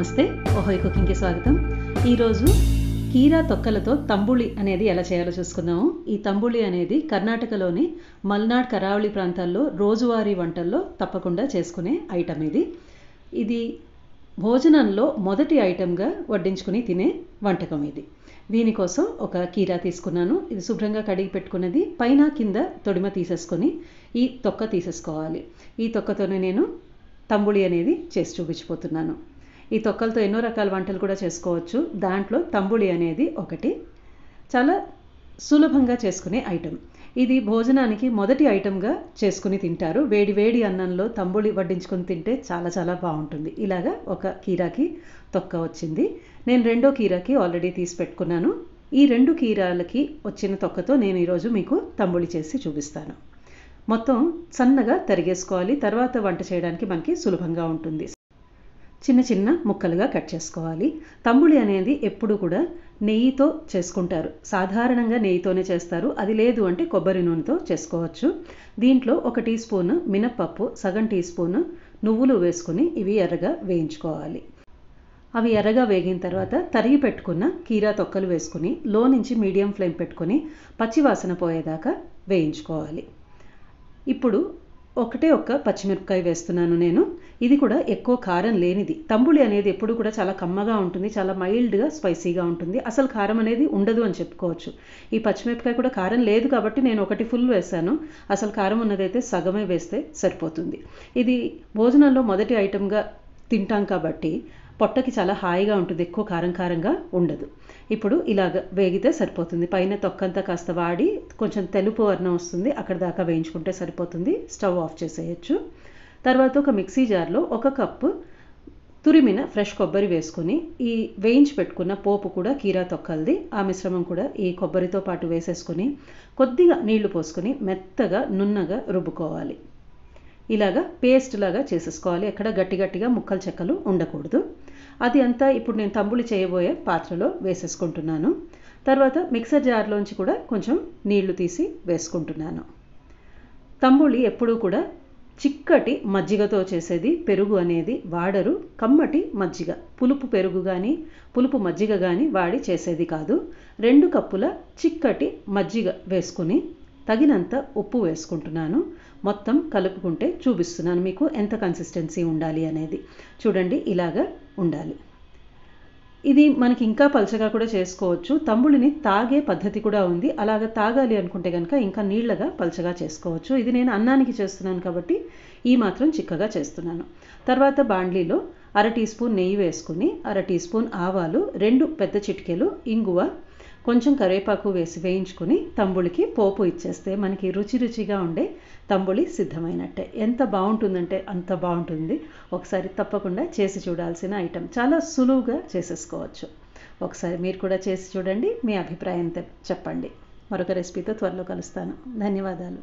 నమస్తే, ఓహోయ్ కుకింగ్కి స్వాగతం. ఈరోజు కీరా తొక్కలతో తంబుళి అనేది ఎలా చేయాలో చూసుకుందాము. ఈ తంబుళి అనేది కర్ణాటకలోని మల్నాడ్ కరావళి ప్రాంతాల్లో రోజువారీ వంటల్లో తప్పకుండా చేసుకునే ఐటమ్ ఇది భోజనంలో మొదటి ఐటమ్గా వడ్డించుకుని తినే వంటకం ఇది. దీనికోసం ఒక కీరా తీసుకున్నాను. ఇది శుభ్రంగా కడిగి పెట్టుకున్నది. పైన కింద తొడిమ తీసేసుకొని ఈ తొక్క తీసేసుకోవాలి. ఈ తొక్కతోనే నేను తంబుళి అనేది చేసి చూపించిపోతున్నాను. ఈ తొక్కలతో ఎన్నో రకాల వంటలు కూడా చేసుకోవచ్చు. దాంట్లో తంబుళి అనేది ఒకటి. చాలా సులభంగా చేసుకునే ఐటెం. ఇది భోజనానికి మొదటి ఐటెంగా చేసుకుని తింటారు. వేడి వేడి అన్నంలో తంబుళి వడ్డించుకొని తింటే చాలా చాలా బాగుంటుంది. ఇలాగా ఒక కీరాకి తొక్క వచ్చింది. నేను రెండో కీరాకి ఆల్రెడీ తీసి పెట్టుకున్నాను. ఈ రెండు కీరాలకి వచ్చిన తొక్కతో నేను ఈరోజు మీకు తంబుళి చేసి చూపిస్తాను. మొత్తం సన్నగా తరిగేసుకోవాలి. తర్వాత వంట చేయడానికి మనకి సులభంగా ఉంటుంది. చిన్న చిన్న ముక్కలుగా కట్ చేసుకోవాలి. తంబుళి అనేది ఎప్పుడు కూడా నెయ్యితో చేసుకుంటారు. సాధారణంగా నెయ్యితోనే చేస్తారు. అది లేదు అంటే కొబ్బరి నూనెతో చేసుకోవచ్చు. దీంట్లో 1 టీ స్పూన్ మినప్పప్పు, సగం టీ స్పూన్ నువ్వులు వేసుకుని ఇవి ఎర్రగా వేయించుకోవాలి. అవి ఎర్రగా వేగిన తర్వాత తరిగి పెట్టుకున్న కీరా తొక్కలు వేసుకుని లో నుంచి మీడియం ఫ్లేమ్ పెట్టుకుని పచ్చివాసన పోయేదాకా వేయించుకోవాలి. ఇప్పుడు ఒక్క పచ్చిమిరపకాయ వేస్తున్నాను నేను. ఇది కూడా ఎక్కువ కారం లేనిది. తంబుళి అనేది ఎప్పుడు కూడా చాలా కమ్మగా ఉంటుంది. చాలా మైల్డ్గా స్పైసీగా ఉంటుంది. అసలు కారం అనేది ఉండదు అని చెప్పుకోవచ్చు. ఈ పచ్చిమిరపకాయ కూడా కారం లేదు కాబట్టి నేను 1 ఫుల్ వేశాను. అసలు కారం ఉన్నదైతే సగమే వేస్తే సరిపోతుంది. ఇది భోజనంలో మొదటి ఐటెంగా తింటాం కాబట్టి పొట్టకి చాలా హాయిగా ఉంటుంది. ఎక్కువ కారంగా ఉండదు. ఇప్పుడు ఇలాగ వేగితే సరిపోతుంది. పైన తొక్కంతా కాస్త వాడి కొంచెం తెలుపు వర్ణం వస్తుంది. అక్కడ దాకా వేయించుకుంటే సరిపోతుంది. స్టవ్ ఆఫ్ చేసేయచ్చు. తర్వాత ఒక మిక్సీ జార్లో 1 కప్పు తురిమిన ఫ్రెష్ కొబ్బరి వేసుకుని ఈ వేయించి పెట్టుకున్న పోపు కూడా కీరా తొక్కలది ఆ మిశ్రమం కూడా ఈ కొబ్బరితో పాటు వేసేసుకుని కొద్దిగా నీళ్లు పోసుకొని మెత్తగా నున్నగా రుబ్బుకోవాలి. ఇలాగా పేస్ట్ లాగా చేసేసుకోవాలి. ఎక్కడ గట్టిగా ముక్కలు చెక్కలు ఉండకూడదు. అది అంతా ఇప్పుడు నేను తంబుళి చేయబోయే పాత్రలో వేసేసుకుంటున్నాను. తర్వాత మిక్సర్ జార్లోంచి కూడా కొంచెం నీళ్లు తీసి వేసుకుంటున్నాను. తంబుళి ఎప్పుడూ కూడా చిక్కటి మజ్జిగతో చేసేది. పెరుగు అనేది వాడరు. కమ్మటి మజ్జిగ, పులుపు పెరుగు కానీ పులుపు మజ్జిగ కానీ వాడి చేసేది కాదు. 2 కప్పుల చిక్కటి మజ్జిగ వేసుకుని తగినంత ఉప్పు వేసుకుంటున్నాను. మొత్తం కలుపుకుంటే చూపిస్తున్నాను మీకు ఎంత కన్సిస్టెన్సీ ఉండాలి అనేది. చూడండి, ఇలాగా ఉండాలి. ఇది మనకి ఇంకా పలచగా కూడా చేసుకోవచ్చు. తంబుళిని తాగే పద్ధతి కూడా ఉంది. అలాగ తాగాలి అనుకుంటే కనుక ఇంకా నీళ్లగా పలచగా చేసుకోవచ్చు. ఇది నేను అన్నానికి చేస్తున్నాను కాబట్టి ఈ మాత్రం చిక్కగా చేస్తున్నాను. తర్వాత బాండ్లీలో 1/2 టీ స్పూన్ నెయ్యి వేసుకుని 1/2 టీ స్పూన్ ఆవాలు, 2 పెద్ద చిటికెలు ఇంగువ, కొంచెం కరివేపాకు వేసి వేయించుకుని తంబుళికి పోపు ఇచ్చేస్తే మనకి రుచిగా ఉండే తంబుళి సిద్ధమైనట్టే. ఎంత బాగుంటుందంటే అంత బాగుంటుంది. ఒకసారి తప్పకుండా చేసి చూడాల్సిన ఐటెం. చాలా సులువుగా చేసేసుకోవచ్చు. ఒకసారి మీరు కూడా చేసి చూడండి. మీ అభిప్రాయం చెప్పండి. మరొక రెసిపీతో త్వరలో కలుస్తాను. ధన్యవాదాలు.